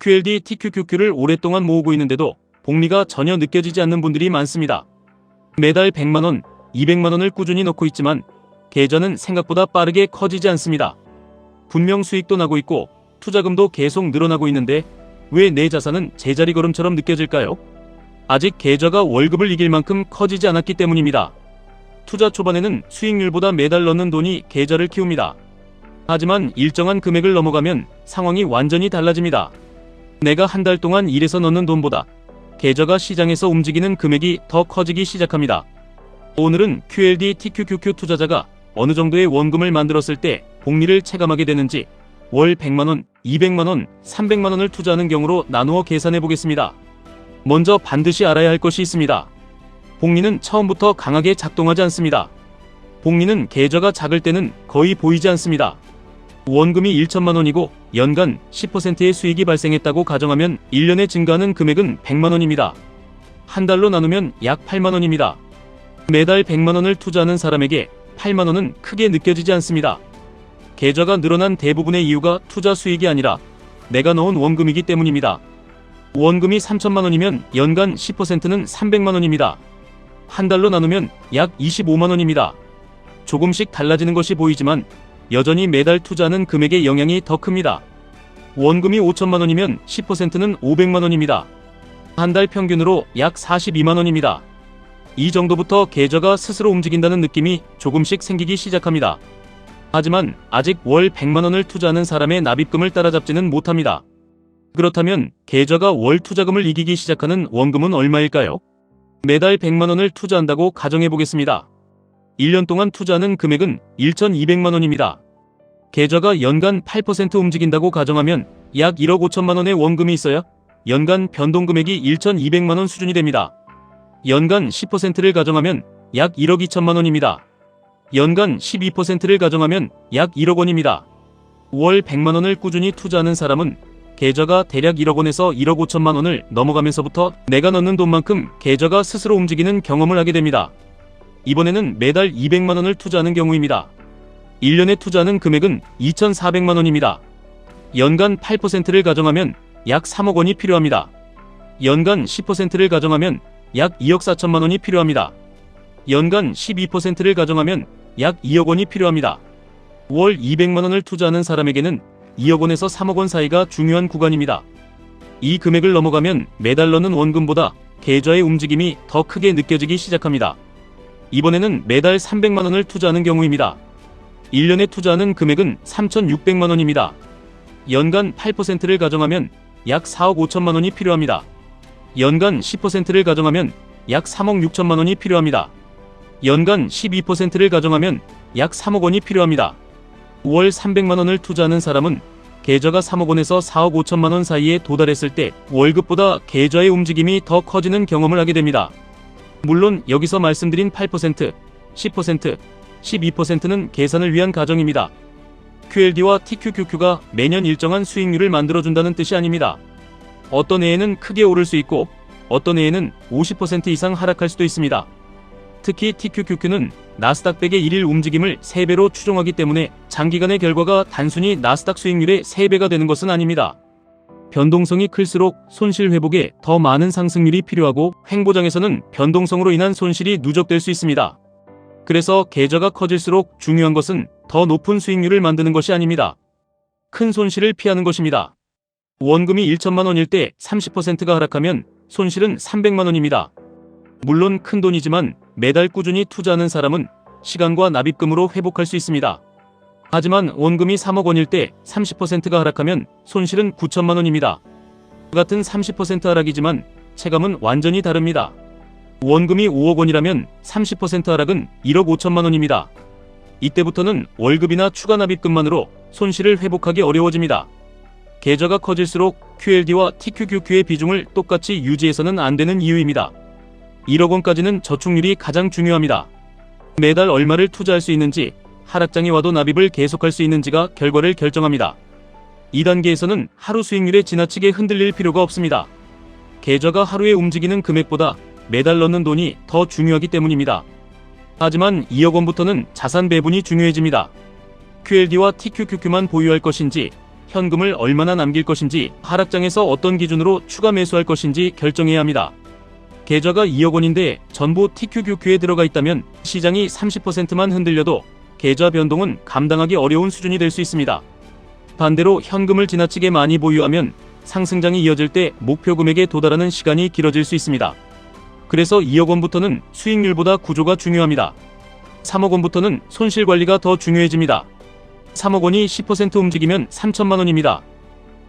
QLD, TQQQ를 오랫동안 모으고 있는데도 복리가 전혀 느껴지지 않는 분들이 많습니다. 매달 100만원, 200만원을 꾸준히 넣고 있지만 계좌는 생각보다 빠르게 커지지 않습니다. 분명 수익도 나고 있고 투자금도 계속 늘어나고 있는데 왜 내 자산은 제자리 걸음처럼 느껴질까요? 아직 계좌가 월급을 이길 만큼 커지지 않았기 때문입니다. 투자 초반에는 수익률보다 매달 넣는 돈이 계좌를 키웁니다. 하지만 일정한 금액을 넘어가면 상황이 완전히 달라집니다. 내가 한 달 동안 일해서 넣는 돈보다 계좌가 시장에서 움직이는 금액이 더 커지기 시작합니다. 오늘은 QLD, TQQQ 투자자가 어느 정도의 원금을 만들었을 때 복리를 체감하게 되는지 월 100만원, 200만원, 300만원을 투자하는 경우로 나누어 계산해 보겠습니다. 먼저 반드시 알아야 할 것이 있습니다. 복리는 처음부터 강하게 작동하지 않습니다. 복리는 계좌가 작을 때는 거의 보이지 않습니다. 원금이 1천만원이고 연간 10%의 수익이 발생했다고 가정하면 1년에 증가하는 금액은 100만원입니다. 한 달로 나누면 약 8만원입니다. 매달 100만원을 투자하는 사람에게 8만원은 크게 느껴지지 않습니다. 계좌가 늘어난 대부분의 이유가 투자 수익이 아니라 내가 넣은 원금이기 때문입니다. 원금이 3천만원이면 연간 10%는 300만원입니다. 한 달로 나누면 약 25만원입니다. 조금씩 달라지는 것이 보이지만 여전히 매달 투자하는 금액의 영향이 더 큽니다. 원금이 5천만원이면 10%는 500만원입니다. 한 달 평균으로 약 42만원입니다. 이 정도부터 계좌가 스스로 움직인다는 느낌이 조금씩 생기기 시작합니다. 하지만 아직 월 100만원을 투자하는 사람의 납입금을 따라잡지는 못합니다. 그렇다면 계좌가 월 투자금을 이기기 시작하는 원금은 얼마일까요? 매달 100만원을 투자한다고 가정해 보겠습니다. 1년 동안 투자하는 금액은 1,200만원입니다. 계좌가 연간 8% 움직인다고 가정하면 약 1억 5천만원의 원금이 있어야 연간 변동금액이 1,200만원 수준이 됩니다. 연간 10%를 가정하면 약 1억 2천만원입니다. 연간 12%를 가정하면 약 1억 원입니다. 월 100만원을 꾸준히 투자하는 사람은 계좌가 대략 1억 원에서 1억 5천만원을 넘어가면서부터 내가 넣는 돈만큼 계좌가 스스로 움직이는 경험을 하게 됩니다. 이번에는 매달 200만원을 투자하는 경우입니다. 1년에 투자하는 금액은 2,400만원입니다. 연간 8%를 가정하면 약 3억 원이 필요합니다. 연간 10%를 가정하면 약 2억 4천만원이 필요합니다. 연간 12%를 가정하면 약 2억 원이 필요합니다. 월 200만원을 투자하는 사람에게는 2억 원에서 3억 원 사이가 중요한 구간입니다. 이 금액을 넘어가면 매달 넣는 원금보다 계좌의 움직임이 더 크게 느껴지기 시작합니다. 이번에는 매달 300만원을 투자하는 경우입니다. 1년에 투자하는 금액은 3,600만원입니다. 연간 8%를 가정하면 약 4억 5천만원이 필요합니다. 연간 10%를 가정하면 약 3억 6천만원이 필요합니다. 연간 12%를 가정하면 약 3억 원이 필요합니다. 월 300만원을 투자하는 사람은 계좌가 3억 원에서 4억 5천만원 사이에 도달했을 때 월급보다 계좌의 움직임이 더 커지는 경험을 하게 됩니다. 물론 여기서 말씀드린 8%, 10%, 12%는 계산을 위한 가정입니다. QLD와 TQQQ가 매년 일정한 수익률을 만들어준다는 뜻이 아닙니다. 어떤 해에는 크게 오를 수 있고 어떤 해에는 50% 이상 하락할 수도 있습니다. 특히 TQQQ는 나스닥 100의 일일 움직임을 3배로 추종하기 때문에 장기간의 결과가 단순히 나스닥 수익률의 3배가 되는 것은 아닙니다. 변동성이 클수록 손실 회복에 더 많은 상승률이 필요하고 횡보장에서는 변동성으로 인한 손실이 누적될 수 있습니다. 그래서 계좌가 커질수록 중요한 것은 더 높은 수익률을 만드는 것이 아닙니다. 큰 손실을 피하는 것입니다. 원금이 1천만원일 때 30%가 하락하면 손실은 300만원입니다. 물론 큰 돈이지만 매달 꾸준히 투자하는 사람은 시간과 납입금으로 회복할 수 있습니다. 하지만 원금이 3억 원일 때 30%가 하락하면 손실은 9천만원입니다. 같은 30% 하락이지만 체감은 완전히 다릅니다. 원금이 5억 원이라면 30% 하락은 1억 5천만원입니다. 이때부터는 월급이나 추가 납입금만으로 손실을 회복하기 어려워집니다. 계좌가 커질수록 QLD와 TQQQ의 비중을 똑같이 유지해서는 안 되는 이유입니다. 1억 원까지는 저축률이 가장 중요합니다. 매달 얼마를 투자할 수 있는지, 하락장이 와도 납입을 계속할 수 있는지가 결과를 결정합니다. 2단계에서는 하루 수익률에 지나치게 흔들릴 필요가 없습니다. 계좌가 하루에 움직이는 금액보다 매달 넣는 돈이 더 중요하기 때문입니다. 하지만 2억 원부터는 자산 배분이 중요해집니다. QLD와 TQQQ만 보유할 것인지 현금을 얼마나 남길 것인지, 하락장에서 어떤 기준으로 추가 매수할 것인지 결정해야 합니다. 계좌가 2억 원인데 전부 TQQQ에 들어가 있다면 시장이 30%만 흔들려도 계좌 변동은 감당하기 어려운 수준이 될 수 있습니다. 반대로 현금을 지나치게 많이 보유하면 상승장이 이어질 때 목표 금액에 도달하는 시간이 길어질 수 있습니다. 그래서 2억 원부터는 수익률보다 구조가 중요합니다. 3억 원부터는 손실 관리가 더 중요해집니다. 3억 원이 10% 움직이면 3천만 원입니다.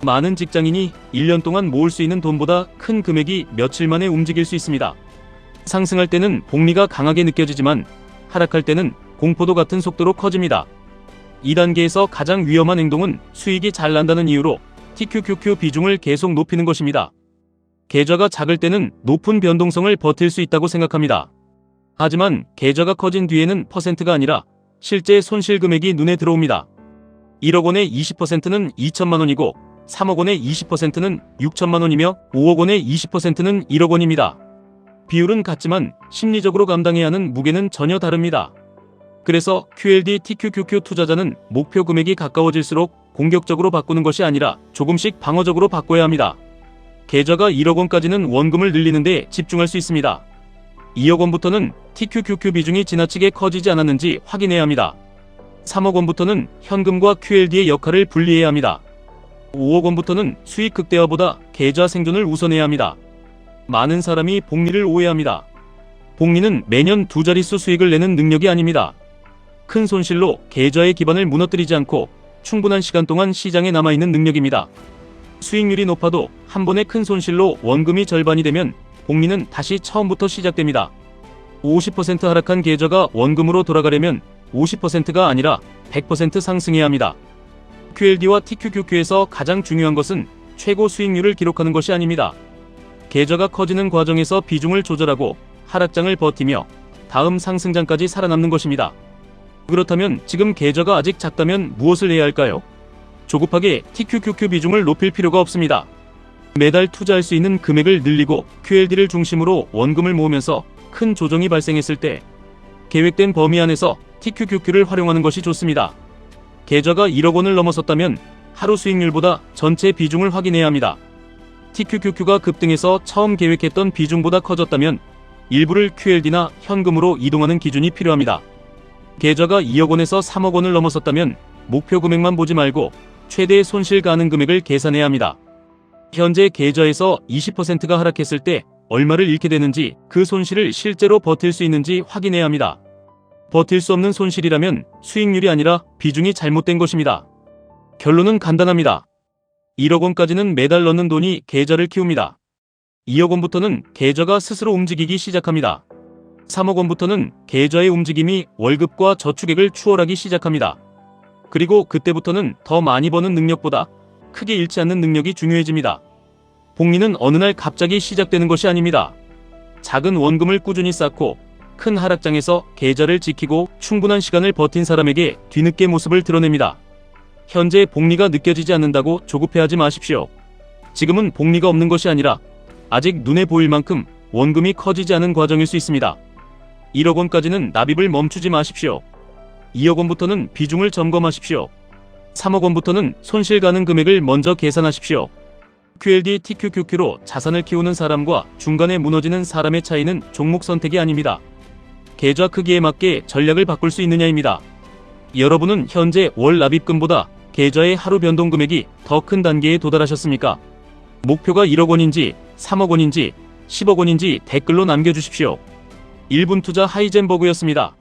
많은 직장인이 1년 동안 모을 수 있는 돈보다 큰 금액이 며칠 만에 움직일 수 있습니다. 상승할 때는 복리가 강하게 느껴지지만 하락할 때는 공포도 같은 속도로 커집니다. 2단계에서 가장 위험한 행동은 수익이 잘 난다는 이유로 TQQQ 비중을 계속 높이는 것입니다. 계좌가 작을 때는 높은 변동성을 버틸 수 있다고 생각합니다. 하지만 계좌가 커진 뒤에는 퍼센트가 아니라 실제 손실 금액이 눈에 들어옵니다. 1억 원의 20%는 2천만 원이고 3억 원의 20%는 6천만 원이며 5억 원의 20%는 1억 원입니다. 비율은 같지만 심리적으로 감당해야 하는 무게는 전혀 다릅니다. 그래서 QLD TQQQ 투자자는 목표 금액이 가까워질수록 공격적으로 바꾸는 것이 아니라 조금씩 방어적으로 바꿔야 합니다. 계좌가 1억 원까지는 원금을 늘리는 데 집중할 수 있습니다. 2억 원부터는 TQQQ 비중이 지나치게 커지지 않았는지 확인해야 합니다. 3억 원부터는 현금과 QLD의 역할을 분리해야 합니다. 5억 원부터는 수익 극대화보다 계좌 생존을 우선해야 합니다. 많은 사람이 복리를 오해합니다. 복리는 매년 두 자릿수 수익을 내는 능력이 아닙니다. 큰 손실로 계좌의 기반을 무너뜨리지 않고 충분한 시간 동안 시장에 남아있는 능력입니다. 수익률이 높아도 한 번의 큰 손실로 원금이 절반이 되면 복리는 다시 처음부터 시작됩니다. 50% 하락한 계좌가 원금으로 돌아가려면 50%가 아니라 100% 상승해야 합니다. QLD와 TQQQ에서 가장 중요한 것은 최고 수익률을 기록하는 것이 아닙니다. 계좌가 커지는 과정에서 비중을 조절하고 하락장을 버티며 다음 상승장까지 살아남는 것입니다. 그렇다면 지금 계좌가 아직 작다면 무엇을 해야 할까요? 조급하게 TQQQ 비중을 높일 필요가 없습니다. 매달 투자할 수 있는 금액을 늘리고 QLD를 중심으로 원금을 모으면서 큰 조정이 발생했을 때 계획된 범위 안에서 TQQQ를 활용하는 것이 좋습니다. 계좌가 1억 원을 넘어섰다면 하루 수익률보다 전체 비중을 확인해야 합니다. TQQQ가 급등해서 처음 계획했던 비중보다 커졌다면 일부를 QLD나 현금으로 이동하는 기준이 필요합니다. 계좌가 2억 원에서 3억 원을 넘어섰다면 목표 금액만 보지 말고 최대 손실 가능 금액을 계산해야 합니다. 현재 계좌에서 20%가 하락했을 때 얼마를 잃게 되는지, 그 손실을 실제로 버틸 수 있는지 확인해야 합니다. 버틸 수 없는 손실이라면 수익률이 아니라 비중이 잘못된 것입니다. 결론은 간단합니다. 1억 원까지는 매달 넣는 돈이 계좌를 키웁니다. 2억 원부터는 계좌가 스스로 움직이기 시작합니다. 3억 원부터는 계좌의 움직임이 월급과 저축액을 추월하기 시작합니다. 그리고 그때부터는 더 많이 버는 능력보다 크게 잃지 않는 능력이 중요해집니다. 복리는 어느 날 갑자기 시작되는 것이 아닙니다. 작은 원금을 꾸준히 쌓고 큰 하락장에서 계좌를 지키고 충분한 시간을 버틴 사람에게 뒤늦게 모습을 드러냅니다. 현재 복리가 느껴지지 않는다고 조급해하지 마십시오. 지금은 복리가 없는 것이 아니라 아직 눈에 보일 만큼 원금이 커지지 않은 과정일 수 있습니다. 1억 원까지는 납입을 멈추지 마십시오. 2억 원부터는 비중을 점검하십시오. 3억 원부터는 손실 가능 금액을 먼저 계산하십시오. QLD TQQQ로 자산을 키우는 사람과 중간에 무너지는 사람의 차이는 종목 선택이 아닙니다. 계좌 크기에 맞게 전략을 바꿀 수 있느냐입니다. 여러분은 현재 월 납입금보다 계좌의 하루 변동 금액이 더 큰 단계에 도달하셨습니까? 목표가 1억 원인지 3억 원인지 10억 원인지 댓글로 남겨주십시오. 1분 투자 하이젠버그였습니다.